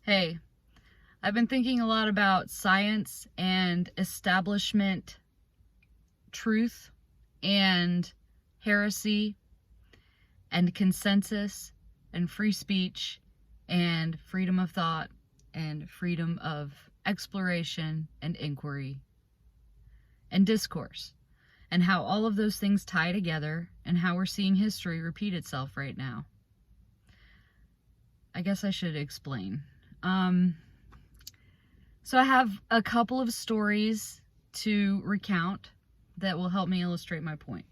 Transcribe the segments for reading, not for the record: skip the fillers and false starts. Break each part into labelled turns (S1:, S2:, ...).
S1: Hey, I've been thinking a lot about science and establishment truth and heresy and consensus and free speech and freedom of thought and freedom of exploration and inquiry and discourse, and how all of those things tie together and how we're seeing history repeat itself right now. I guess I should explain. So I have a couple of stories to recount that will help me illustrate my point.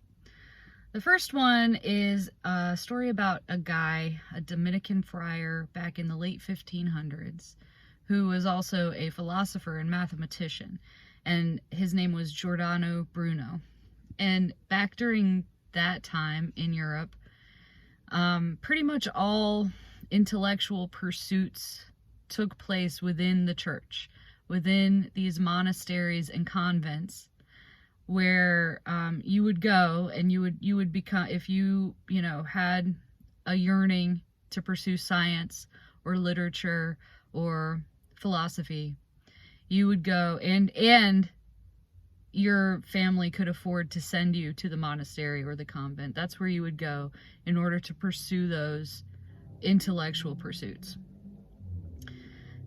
S1: The first one is a story about a guy, a Dominican friar back in the late 1500s, who was also a philosopher and mathematician, and his name was Giordano Bruno. And back during that time in Europe, pretty much all intellectual pursuits took place within the church, within these monasteries and convents, where you would go and you would become, if you had a yearning to pursue science or literature or philosophy, you would go, and your family could afford to send you to the monastery or the convent. That's where you would go in order to pursue those intellectual pursuits.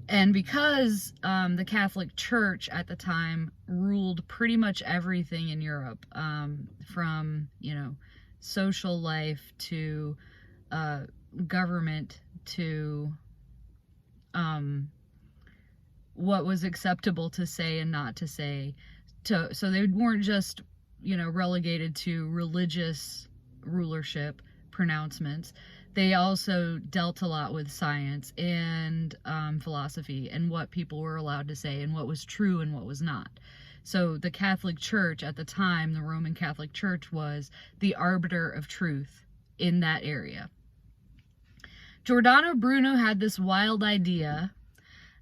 S1: And because the Catholic Church at the time ruled pretty much everything in Europe, from social life to government to what was acceptable to say and not to say, so they weren't just relegated to religious rulership pronouncements. They also dealt a lot with science and philosophy and what people were allowed to say and what was true and what was not. So the Catholic Church at the time, the Roman Catholic Church, was the arbiter of truth in that area. Giordano Bruno had this wild idea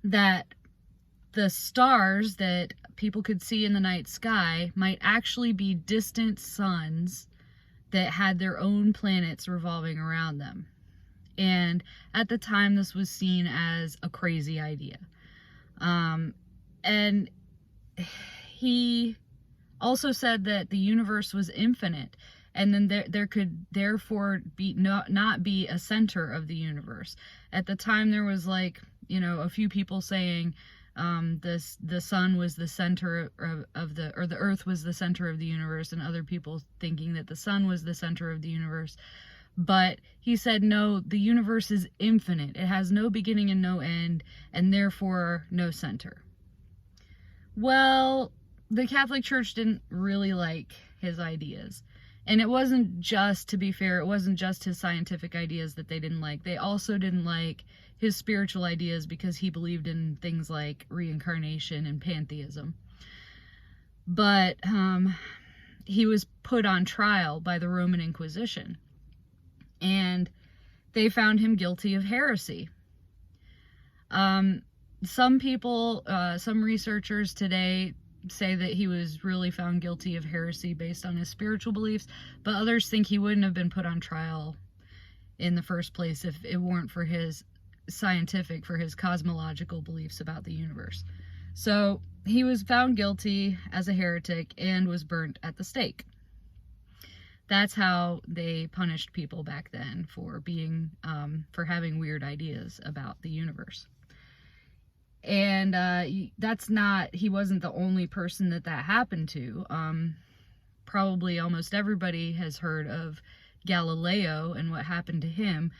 S1: that the stars that people could see in the night sky might actually be distant suns that had their own planets revolving around them. And at the time, this was seen as a crazy idea. And he also said that the universe was infinite, and then there could therefore be not be a center of the universe. At the time, there was a few people saying the sun was the center of the earth was the center of the universe, and other people thinking that the sun was the center of the universe. But he said, no, the universe is infinite. It has no beginning and no end, and therefore no center. Well, the Catholic Church didn't really like his ideas. And it wasn't just, to be fair, it wasn't just his scientific ideas that they didn't like. They also didn't like his spiritual ideas because he believed in things like reincarnation and pantheism. But he was put on trial by the Roman Inquisition, and they found him guilty of heresy. Some people, some researchers today say that he was really found guilty of heresy based on his spiritual beliefs, but others think he wouldn't have been put on trial in the first place if it weren't for his cosmological beliefs about the universe. So he was found guilty as a heretic and was burnt at the stake. That's how they punished people back then for being, for having weird ideas about the universe. And he wasn't the only person that happened to. Probably almost everybody has heard of Galileo and what happened to him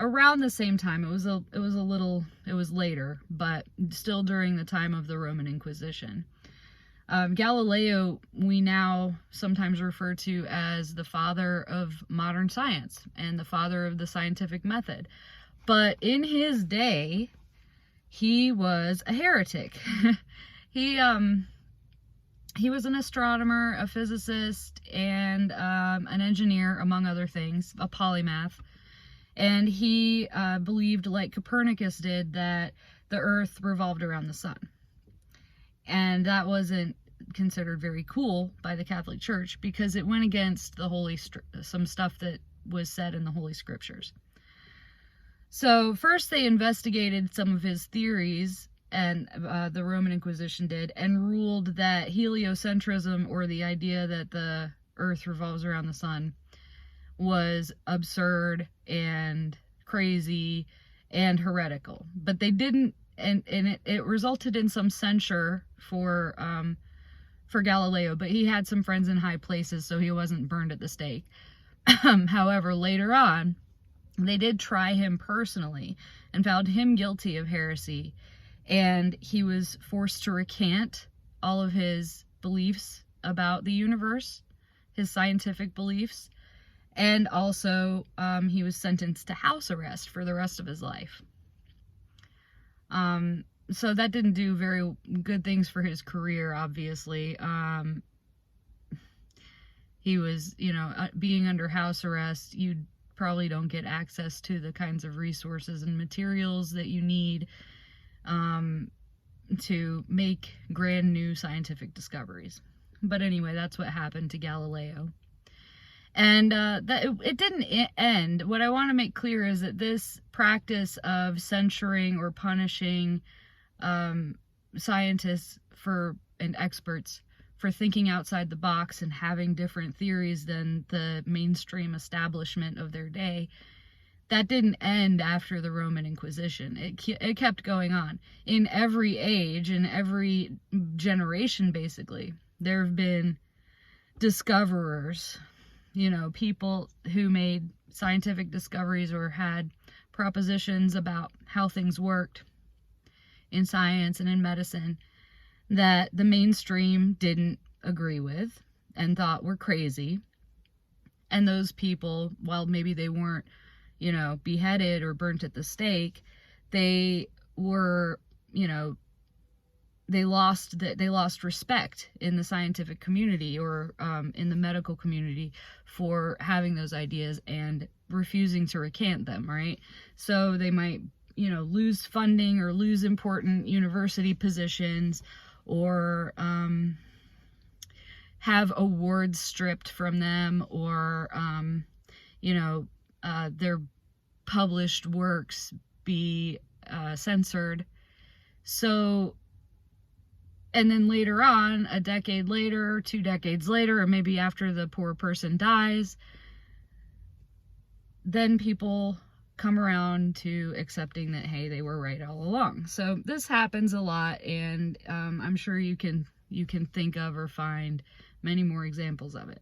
S1: around the same time. It was later, but still during the time of the Roman Inquisition. Galileo, we now sometimes refer to as the father of modern science and the father of the scientific method. But in his day, he was a heretic. He was an astronomer, a physicist, and an engineer, among other things, a polymath. And he believed, like Copernicus did, that the Earth revolved around the sun. And that wasn't considered very cool by the Catholic Church because it went against the some stuff that was said in the Holy Scriptures. So first they investigated some of his theories, and the Roman Inquisition did, and ruled that heliocentrism, or the idea that the Earth revolves around the sun, was absurd and crazy and heretical. But they didn't, and it resulted in some censure for Galileo, but he had some friends in high places, so he wasn't burned at the stake. However, later on, they did try him personally and found him guilty of heresy, and he was forced to recant all of his beliefs about the universe, his scientific beliefs, and also he was sentenced to house arrest for the rest of his life. So that didn't do very good things for his career, obviously. He was, being under house arrest, you probably don't get access to the kinds of resources and materials that you need to make brand new scientific discoveries. But anyway, that's what happened to Galileo. And it didn't end. What I want to make clear is that this practice of censuring or punishing scientists and experts for thinking outside the box and having different theories than the mainstream establishment of their day, that didn't end after the Roman Inquisition. It kept going on. In every age, in every generation, basically, there have been discoverers, people who made scientific discoveries or had propositions about how things worked in science and in medicine that the mainstream didn't agree with and thought were crazy. And those people, while maybe they weren't, beheaded or burnt at the stake, they were, they lost respect in the scientific community or in the medical community for having those ideas and refusing to recant them, right? So they might, lose funding or lose important university positions, or have awards stripped from them, or their published works be censored. So, and then later on, a decade later, 2 decades later, or maybe after the poor person dies, then people come around to accepting that, hey, they were right all along. So this happens a lot, and I'm sure you can think of or find many more examples of it.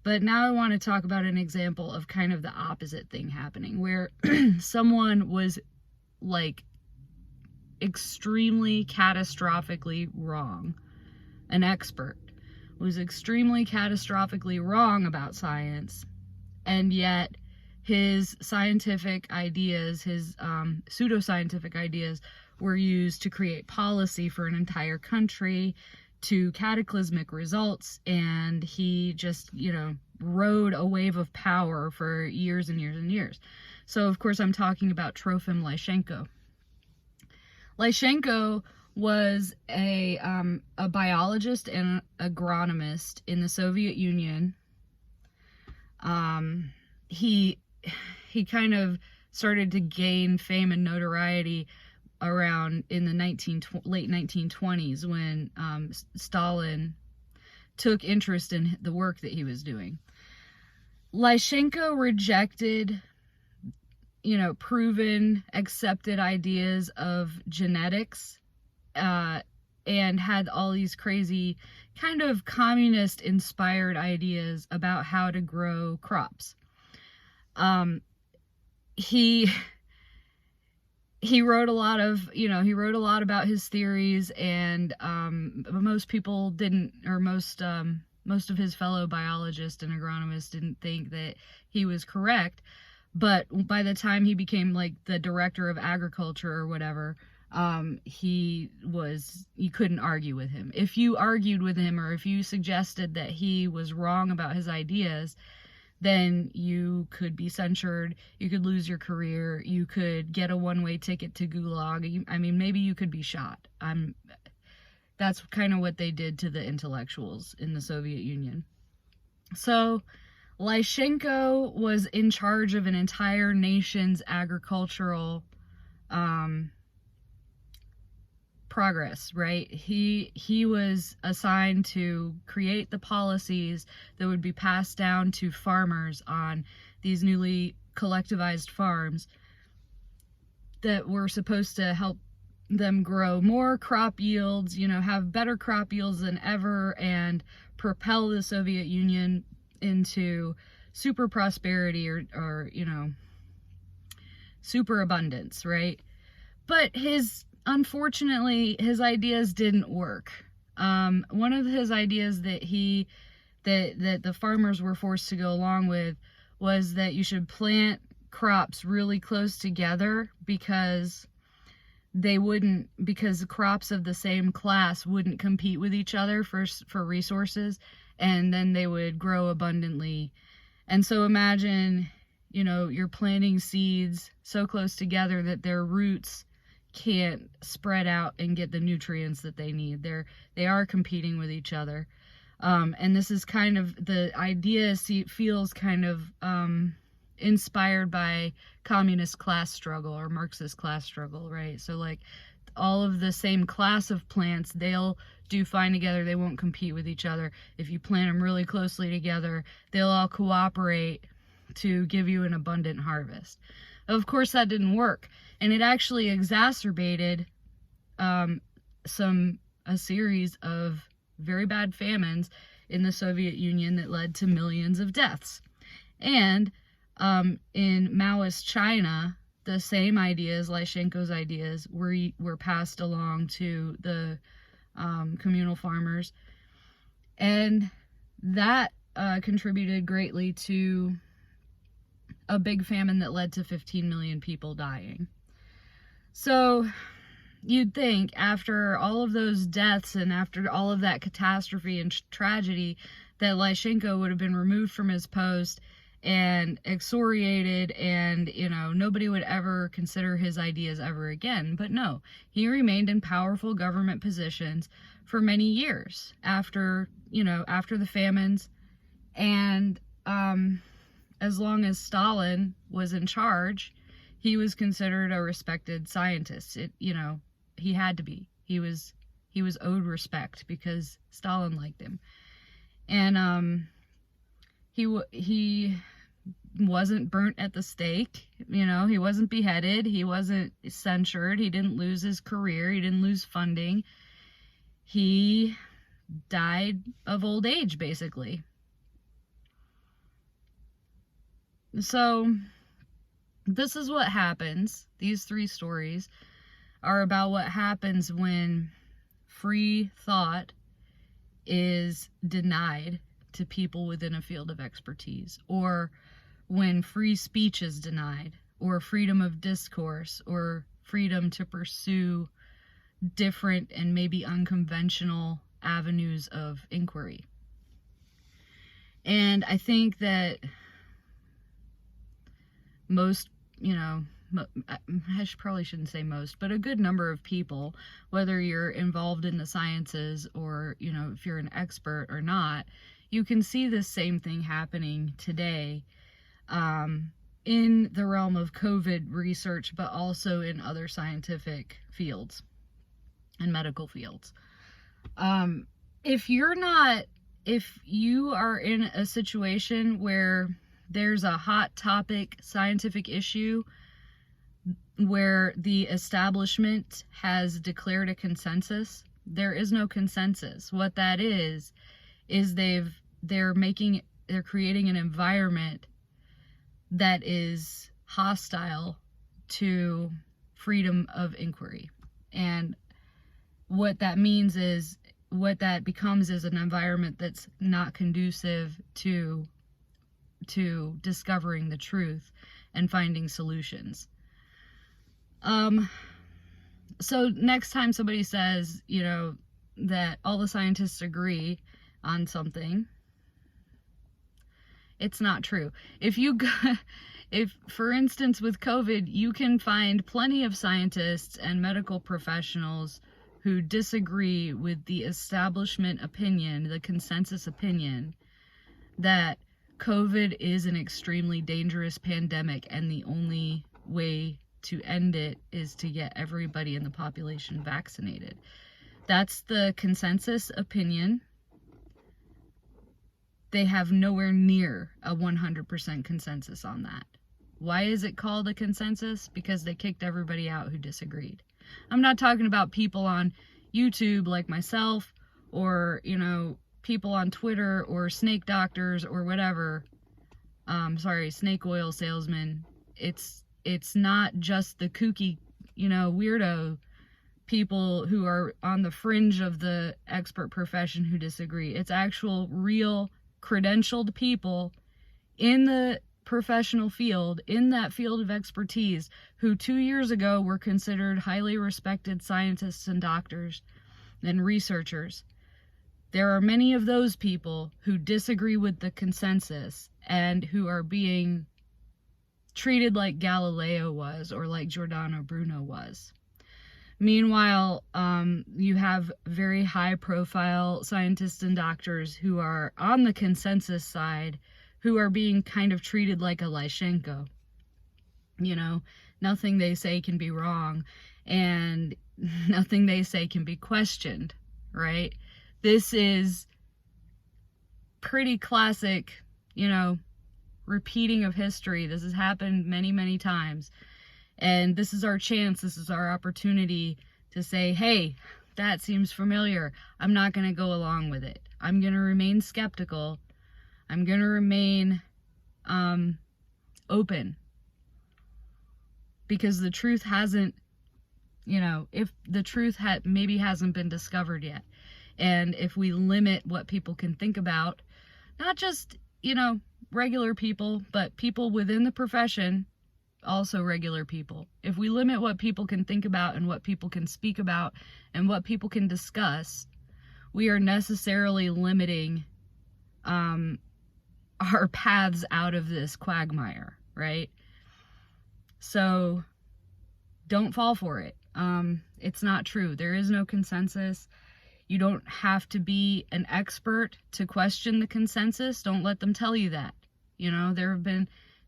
S1: But now I want to talk about an example of kind of the opposite thing happening, where someone was like extremely catastrophically wrong. An expert was extremely catastrophically wrong about science, and yet his scientific ideas, his pseudoscientific ideas, were used to create policy for an entire country to cataclysmic results, and he just, rode a wave of power for years and years and years. So, of course, I'm talking about Trofim Lysenko. Lysenko was a biologist and agronomist in the Soviet Union. He kind of started to gain fame and notoriety around in the late 1920s when Stalin took interest in the work that he was doing. Lysenko rejected, proven, accepted ideas of genetics, and had all these crazy kind of communist-inspired ideas about how to grow crops. He wrote a lot about his theories, and most people didn't, or most of his fellow biologists and agronomists didn't think that he was correct. But by the time he became like the director of agriculture or whatever, you couldn't argue with him. If you argued with him, or if you suggested that he was wrong about his ideas, then you could be censured, you could lose your career, you could get a one-way ticket to Gulag. Maybe you could be shot. That's kind of what they did to the intellectuals in the Soviet Union. So Lysenko was in charge of an entire nation's agricultural progress, right? He was assigned to create the policies that would be passed down to farmers on these newly collectivized farms that were supposed to help them grow more crop yields, you know, have better crop yields than ever, and propel the Soviet Union into super prosperity or you know, super abundance, right? But unfortunately, his ideas didn't work. One of his ideas that that the farmers were forced to go along with was that you should plant crops really close together because crops of the same class wouldn't compete with each other for resources, and then they would grow abundantly. And so imagine, you know, you're planting seeds so close together that their roots can't spread out and get the nutrients that they need. They are competing with each other. And this is kind of, the idea feels kind of inspired by communist class struggle or Marxist class struggle, right? So like all of the same class of plants, they'll do fine together. They won't compete with each other. If you plant them really closely together, they'll all cooperate to give you an abundant harvest. Of course, that didn't work, and it actually exacerbated a series of very bad famines in the Soviet Union that led to millions of deaths. And in Maoist China, the same ideas, Lysenko's ideas, were passed along to the communal farmers, and that contributed greatly to a big famine that led to 15 million people dying. So you'd think after all of those deaths and after all of that catastrophe and tragedy that Lysenko would have been removed from his post and excoriated, and, you know, nobody would ever consider his ideas ever again. But no, he remained in powerful government positions for many years after the famines, and as long as Stalin was in charge, he was considered a respected scientist. He had to be. He was owed respect because Stalin liked him. And he wasn't burnt at the stake, he wasn't beheaded, he wasn't censured, he didn't lose his career, he didn't lose funding. He died of old age, basically. So this is what happens. These 3 stories are about what happens when free thought is denied to people within a field of expertise, or when free speech is denied, or freedom of discourse, or freedom to pursue different and maybe unconventional avenues of inquiry. And I think that most, I probably shouldn't say most, but a good number of people, whether you're involved in the sciences or, if you're an expert or not, you can see this same thing happening today in the realm of COVID research, but also in other scientific fields and medical fields. If you are in a situation where there's a hot topic scientific issue where the establishment has declared a consensus, there is no consensus. What that is they're creating an environment that is hostile to freedom of inquiry. And what that becomes is an environment that's not conducive to discovering the truth and finding solutions. So next time somebody says, that all the scientists agree on something, it's not true. If for instance, with COVID, you can find plenty of scientists and medical professionals who disagree with the establishment opinion, the consensus opinion, that COVID is an extremely dangerous pandemic, and the only way to end it is to get everybody in the population vaccinated. That's the consensus opinion. They have nowhere near a 100% consensus on that. Why is it called a consensus? Because they kicked everybody out who disagreed. I'm not talking about people on YouTube like myself, or, people on Twitter, or snake doctors, or whatever. Snake oil salesmen. It's not just the kooky, weirdo people who are on the fringe of the expert profession who disagree. It's actual, real, credentialed people in the professional field, in that field of expertise, who 2 years ago were considered highly respected scientists and doctors and researchers. There are many of those people who disagree with the consensus and who are being treated like Galileo was, or like Giordano Bruno was. Meanwhile, you have very high-profile scientists and doctors who are on the consensus side, who are being kind of treated like a Lysenko. Nothing they say can be wrong, and nothing they say can be questioned, right? This is pretty classic, repeating of history. This has happened many, many times. And this is our chance, this is our opportunity to say, hey, that seems familiar. I'm not going to go along with it. I'm going to remain skeptical. I'm going to remain open. Because the truth hasn't, if the truth maybe hasn't been discovered yet. And if we limit what people can think about, not just, regular people, but people within the profession, also regular people. If we limit what people can think about and what people can speak about and what people can discuss, we are necessarily limiting our paths out of this quagmire, right? So don't fall for it. It's not true. There is no consensus. You don't have to be an expert to question the consensus. Don't let them tell you that.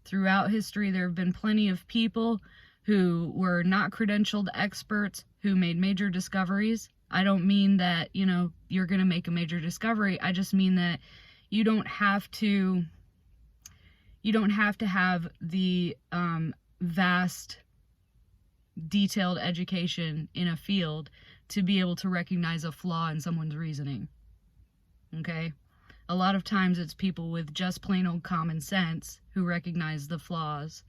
S1: Throughout history, there have been plenty of people who were not credentialed experts who made major discoveries. I don't mean that, you're going to make a major discovery. I just mean that you don't have to have the vast, detailed education in a field to be able to recognize a flaw in someone's reasoning. Okay? A lot of times it's people with just plain old common sense who recognize the flaws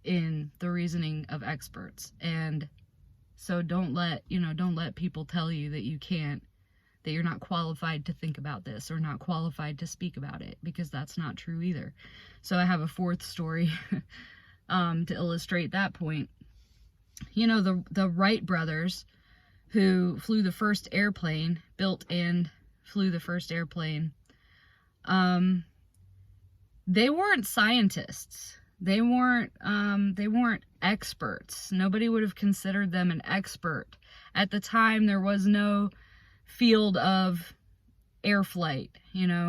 S1: in the reasoning of experts. And so don't let people tell you that that you're not qualified to think about this or not qualified to speak about it, because that's not true either. So I have a fourth story to illustrate that point. The Wright brothers, who flew the first airplane, built and flew the first airplane, they weren't scientists. They weren't experts. Nobody would have considered them an expert. At the time, there was no field of air flight, it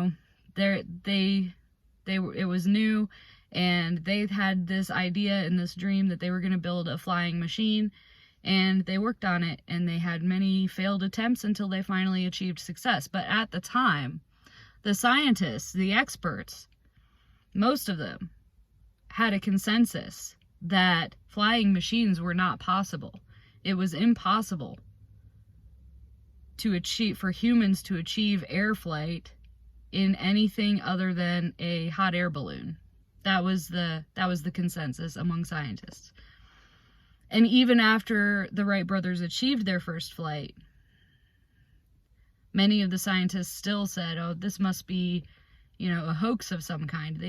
S1: was new, and they had this idea and this dream that they were going to build a flying machine, and they worked on it, and they had many failed attempts until they finally achieved success. But at the time, the scientists, the experts, most of them had a consensus that flying machines were not possible. It was impossible for humans to achieve air flight in anything other than a hot air balloon. That was the consensus among scientists. And even after the Wright brothers achieved their first flight, many of the scientists still said, oh, this must be, a hoax of some kind.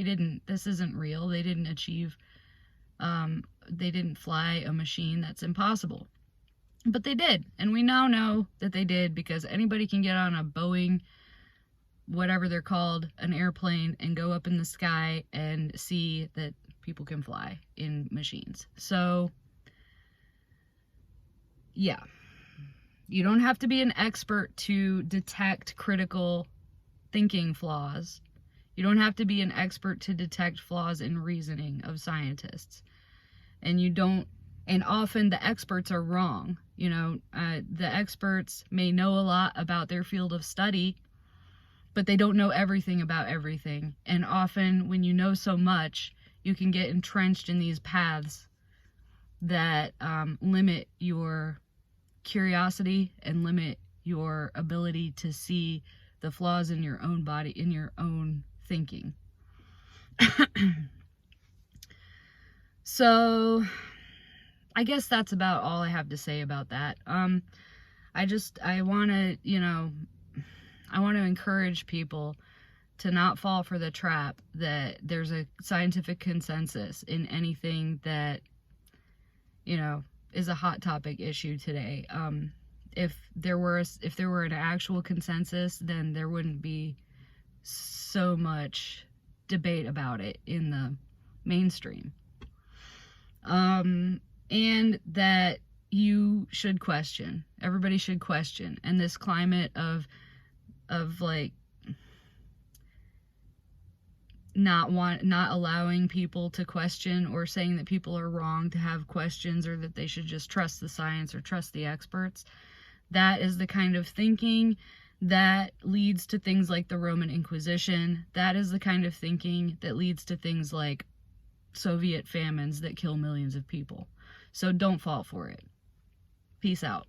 S1: This isn't real. They didn't fly a machine. That's impossible. But they did. And we now know that they did, because anybody can get on a Boeing, whatever they're called, an airplane, and go up in the sky and see that people can fly in machines. So, yeah. You don't have to be an expert to detect critical thinking flaws. You don't have to be an expert to detect flaws in reasoning of scientists. And often the experts are wrong. The experts may know a lot about their field of study, but they don't know everything about everything. And often when you know so much, you can get entrenched in these paths that limit your curiosity and limit your ability to see the flaws in your own body, in your own thinking. So I guess that's about all I have to say about that. I want to encourage people to not fall for the trap that there's a scientific consensus in anything that, is a hot topic issue today. If there were an actual consensus, then there wouldn't be so much debate about it in the mainstream. And that you should question. Everybody should question. And this climate of like not allowing people to question, or saying that people are wrong to have questions, or that they should just trust the science or trust the experts. That is the kind of thinking that leads to things like the Roman Inquisition. That is the kind of thinking that leads to things like Soviet famines that kill millions of people. So don't fall for it. Peace out.